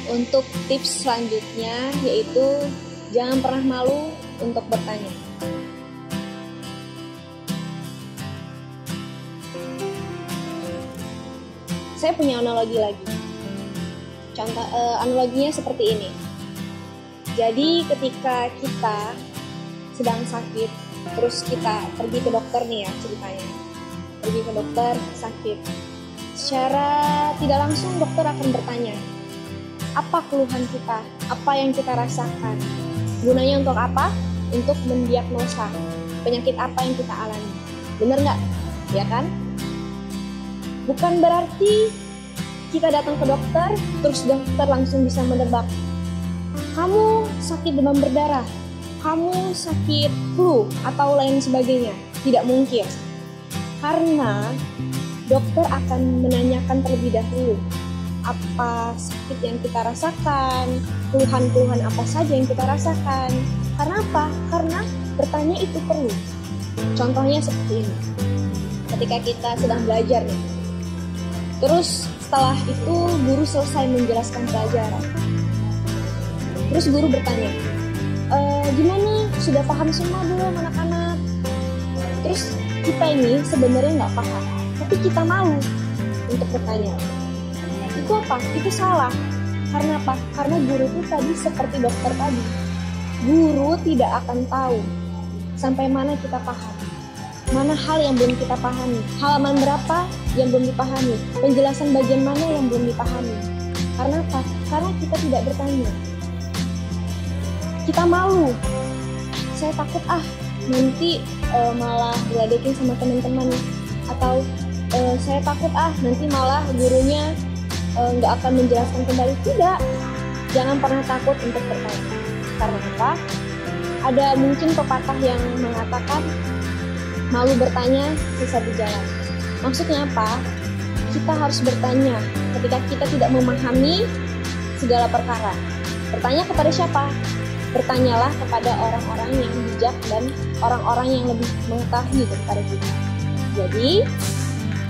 Untuk tips selanjutnya yaitu jangan pernah malu untuk bertanya. Saya punya analogi lagi. Contoh analoginya seperti ini. Jadi ketika kita sedang sakit, terus kita pergi ke dokter nih ya ceritanya. Pergi ke dokter sakit. Secara tidak langsung dokter akan bertanya, apa keluhan kita, apa yang kita rasakan. Gunanya untuk apa? Untuk mendiagnosa penyakit apa yang kita alami. Bener nggak? Ya kan? Bukan berarti kita datang ke dokter, terus dokter langsung bisa menebak. Kamu sakit demam berdarah, kamu sakit flu, atau lain sebagainya. Tidak mungkin. Karena dokter akan menanyakan terlebih dahulu apa sakit yang kita rasakan, keluhan-keluhan apa saja yang kita rasakan. Karena apa? Karena bertanya itu perlu. Contohnya seperti ini. Ketika kita sedang belajar nih. Terus setelah itu guru selesai menjelaskan pelajaran. Terus guru bertanya, gimana? Sudah paham semua belum anak-anak? Terus kita ini sebenarnya nggak paham, tapi kita malu untuk bertanya. Itu apa? Itu salah. Karena apa? Karena guru itu tadi seperti dokter tadi. Guru tidak akan tahu sampai mana kita paham. Mana hal yang belum kita pahami. Halaman berapa yang belum dipahami. Penjelasan bagian mana yang belum dipahami. Karena apa? Karena kita tidak bertanya. Kita malu. Saya takut nanti malah diledekin sama teman-teman. Atau saya takut nanti malah gurunya nggak akan menjelaskan kembali. Tidak, jangan pernah takut untuk bertanya. Karena apa? Ada mungkin pepatah yang mengatakan malu bertanya sisa di jalan. Maksudnya apa? Kita harus bertanya ketika kita tidak memahami segala perkara. Bertanya kepada siapa? Bertanyalah kepada orang-orang yang bijak dan orang-orang yang lebih mengetahui daripada kita. Jadi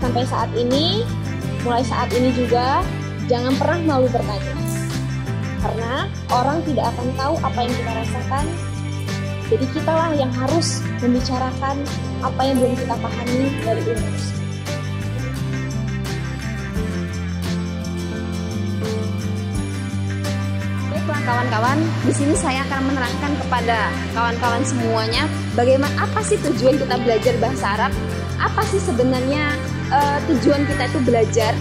sampai saat ini, mulai saat ini juga, jangan pernah malu bertanya. Karena orang tidak akan tahu apa yang kita rasakan. Jadi kitalah yang harus membicarakan apa yang belum kita pahami dari ilmu. Baiklah kawan-kawan, di sini saya akan menerangkan kepada kawan-kawan semuanya bagaimana apa sih tujuan kita belajar bahasa Arab? Apa sih sebenarnya tujuan kita itu belajar?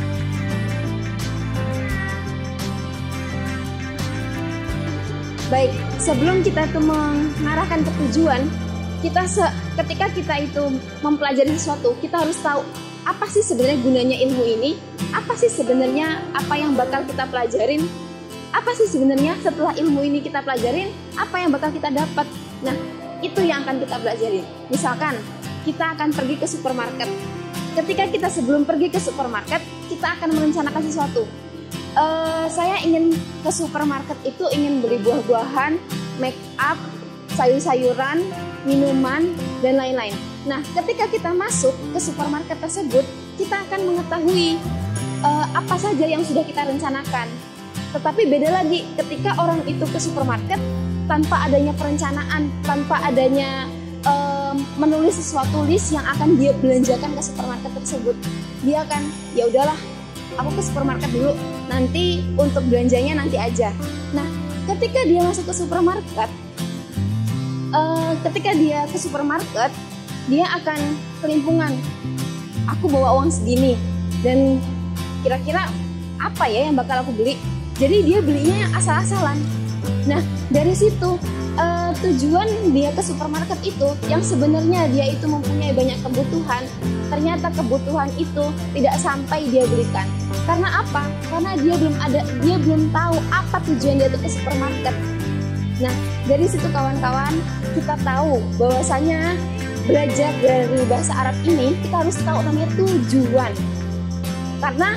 Baik, sebelum kita itu mengarahkan ke tujuan, ketika kita itu mempelajari sesuatu, kita harus tahu apa sih sebenarnya gunanya ilmu ini, apa sih sebenarnya apa yang bakal kita pelajarin, apa sih sebenarnya setelah ilmu ini kita pelajarin, apa yang bakal kita dapat. Nah, itu yang akan kita pelajarin. Misalkan, kita akan pergi ke supermarket. Ketika kita sebelum pergi ke supermarket, kita akan merencanakan sesuatu. Saya ingin ke supermarket itu ingin beli buah-buahan, make up, sayur-sayuran, minuman, dan lain-lain. Nah, ketika kita masuk ke supermarket tersebut, kita akan mengetahui apa saja yang sudah kita rencanakan. Tetapi beda lagi ketika orang itu ke supermarket tanpa adanya perencanaan, tanpa adanya menulis sesuatu list yang akan dia belanjakan ke supermarket tersebut. Dia akan, ya udahlah, aku ke supermarket dulu, nanti untuk belanjanya nanti aja. Nah, ketika dia masuk ke supermarket, dia akan kelimpungan. Aku bawa uang segini, dan kira-kira apa ya yang bakal aku beli? Jadi dia belinya asal-asalan. Nah, dari situ tujuan dia ke supermarket itu yang sebenarnya dia itu mempunyai banyak kebutuhan, ternyata kebutuhan itu tidak sampai dia belikan. Karena apa? Karena dia belum tahu apa tujuan dia itu ke supermarket. Nah, dari situ kawan-kawan, kita tahu bahwasanya belajar dari bahasa Arab ini kita harus tahu namanya tujuan. Karena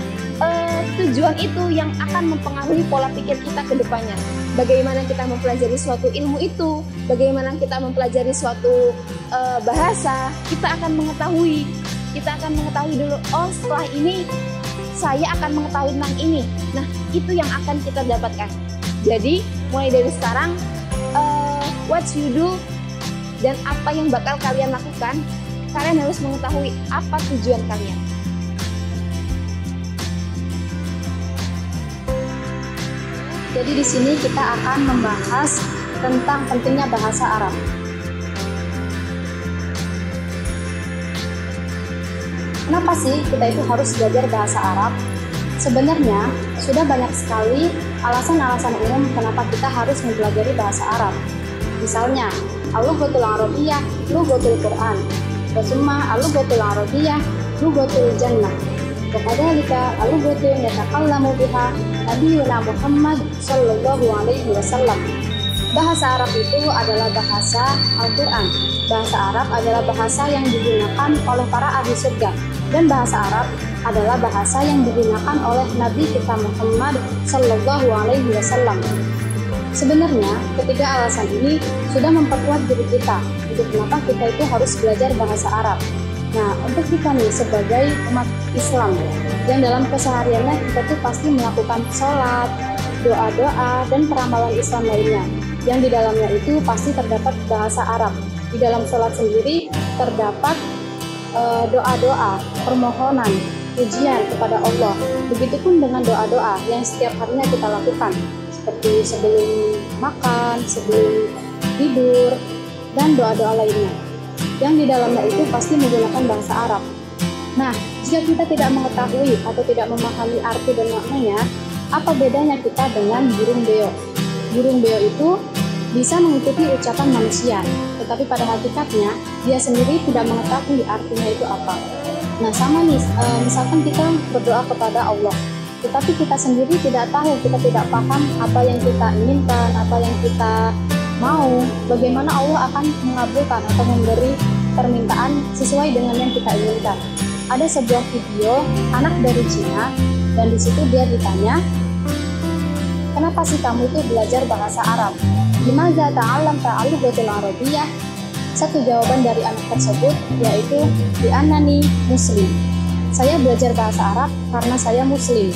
tujuan itu yang akan mempengaruhi pola pikir kita ke depannya. Bagaimana kita mempelajari suatu ilmu itu, bagaimana kita mempelajari suatu bahasa, kita akan mengetahui Kita akan mengetahui dulu, oh setelah ini saya akan mengetahui tentang ini. Nah, itu yang akan kita dapatkan. Jadi, mulai dari sekarang, what you do dan apa yang bakal kalian lakukan, kalian harus mengetahui apa tujuan kalian. Jadi di sini kita akan membahas tentang pentingnya bahasa Arab. Kenapa sih kita itu harus belajar bahasa Arab? Sebenarnya sudah banyak sekali alasan-alasan umum kenapa kita harus mempelajari bahasa Arab. Misalnya, al-lughatul arabiyyah, lughatul Qur'an, wa summa al-lughatul arabiyyah, lughatul jannah. Wakadzalika al-lughatul yatakallamu biha Nabiyyuna Muhammad sallallahu alaihi wasallam. Bahasa Arab itu adalah bahasa Al-Qur'an. Bahasa Arab adalah bahasa yang digunakan oleh para ahli surga, dan bahasa Arab adalah bahasa yang digunakan oleh Nabi kita Muhammad sallallahu alaihi wasallam. Sebenarnya, ketiga alasan ini sudah memperkuat diri kita untuk kenapa kita itu harus belajar bahasa Arab. Nah, untuk kita nih sebagai umat Islam yang dalam kesehariannya kita tuh pasti melakukan sholat, doa-doa, dan peramalan Islam lainnya. Yang di dalamnya itu pasti terdapat bahasa Arab. Di dalam sholat sendiri terdapat doa-doa, permohonan, pujian kepada Allah. Begitupun dengan doa-doa yang setiap harinya kita lakukan, seperti sebelum makan, sebelum tidur, dan doa-doa lainnya. Yang di dalamnya itu pasti menggunakan bahasa Arab. Nah, jika kita tidak mengetahui atau tidak memahami arti dan maknanya, apa bedanya kita dengan burung beo? Burung beo itu bisa mengikuti ucapan manusia, tetapi pada hakikatnya dia sendiri tidak mengetahui artinya itu apa. Nah, sama nih, misalkan kita berdoa kepada Allah, tetapi kita sendiri tidak tahu, kita tidak paham apa yang kita inginkan, apa yang kita mau, bagaimana Allah akan mengabulkan atau memberi permintaan sesuai dengan yang kita inginkan. Ada sebuah video anak dari Cina, dan di situ dia ditanya, kenapa sih kamu itu belajar bahasa Arab? Limadza ta'allamta al-lughatul arabiyyah? Satu jawaban dari anak tersebut yaitu li'annani muslim. Saya belajar bahasa Arab karena saya muslim.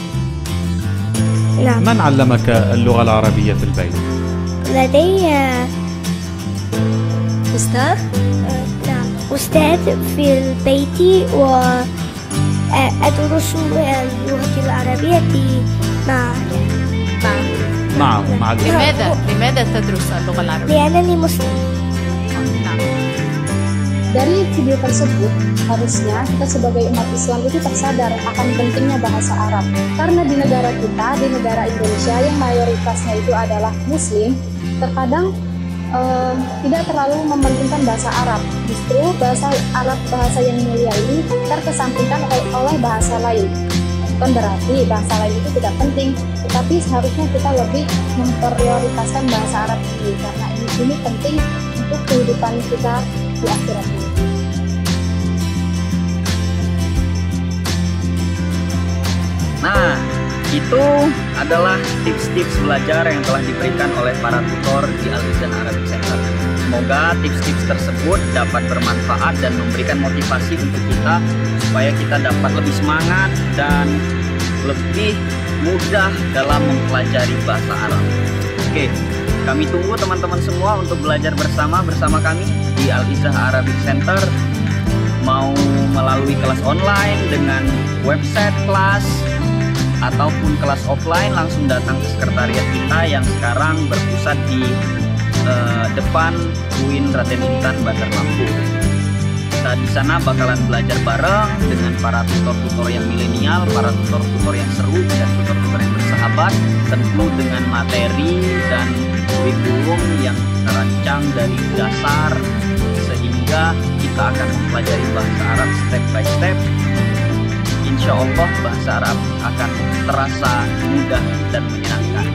من علمك اللغة العربية في البيت؟ لدي أستاذ؟ نعم، أستاذ في البيت، وأدرس اللغة العربية مع لماذا تدرس اللغة العربية؟ لأنني مسلم. Dari video tersebut, harusnya kita sebagai umat Islam itu tersadar akan pentingnya bahasa Arab. Karena di negara kita, di negara Indonesia yang mayoritasnya itu adalah Muslim, terkadang tidak terlalu mementingkan bahasa Arab. Justru bahasa Arab, bahasa yang mulia ini terkesampingkan oleh bahasa lain. Bukan berarti bahasa lain itu tidak penting, tetapi seharusnya kita lebih memprioritaskan bahasa Arab ini, karena ini penting untuk kehidupan kita di akhirat ini. Nah, itu adalah tips-tips belajar yang telah diberikan oleh para tutor di Al-Izzah Arabic Center. Semoga tips-tips tersebut dapat bermanfaat dan memberikan motivasi untuk kita supaya kita dapat lebih semangat dan lebih mudah dalam mempelajari bahasa Arab. Oke, kami tunggu teman-teman semua untuk belajar bersama kami di Al-Izzah Arabic Center, mau melalui kelas online dengan website kelas ataupun kelas offline, langsung datang ke sekretariat kita yang sekarang berpusat di depan UIN Raden Intan Bandar Lampung. Kita di sana bakalan belajar bareng dengan para tutor-tutor yang milenial, para tutor-tutor yang seru, dan tutor-tutor yang bersahabat, tentu dengan materi dan kurikulum yang terancang dari dasar, sehingga kita akan mempelajari bahasa Arab step by step. Insya Allah bahasa Arab akan terasa mudah dan menyenangkan.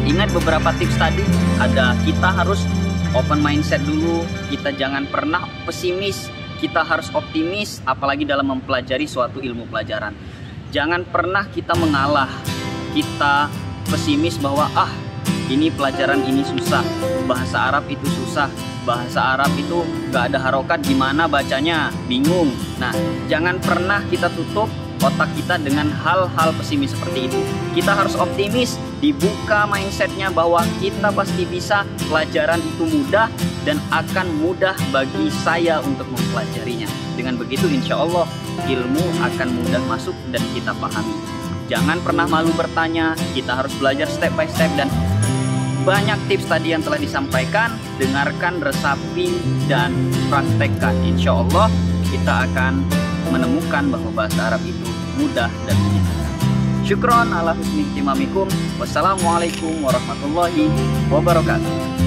Ingat beberapa tips tadi, ada kita harus open mindset dulu, kita jangan pernah pesimis, kita harus optimis, apalagi dalam mempelajari suatu ilmu pelajaran. Jangan pernah kita mengalah, kita pesimis bahwa ini pelajaran ini susah, bahasa Arab itu susah, bahasa Arab itu gak ada harokat, gimana bacanya, bingung. Nah, jangan pernah kita tutup otak kita dengan hal-hal pesimis seperti itu. Kita harus optimis, dibuka mindsetnya bahwa kita pasti bisa, pelajaran itu mudah dan akan mudah bagi saya untuk mempelajarinya. Dengan begitu insya Allah ilmu akan mudah masuk dan kita pahami. Jangan pernah malu bertanya, kita harus belajar step by step dan banyak tips tadi yang telah disampaikan, dengarkan, resapi, dan praktekkan. Insya Allah kita akan menemukan bahwa bahasa Arab itu mudah dan menyenangkan. Syukron ala husni ihtimamikum. Wassalamualaikum warahmatullahi wabarakatuh.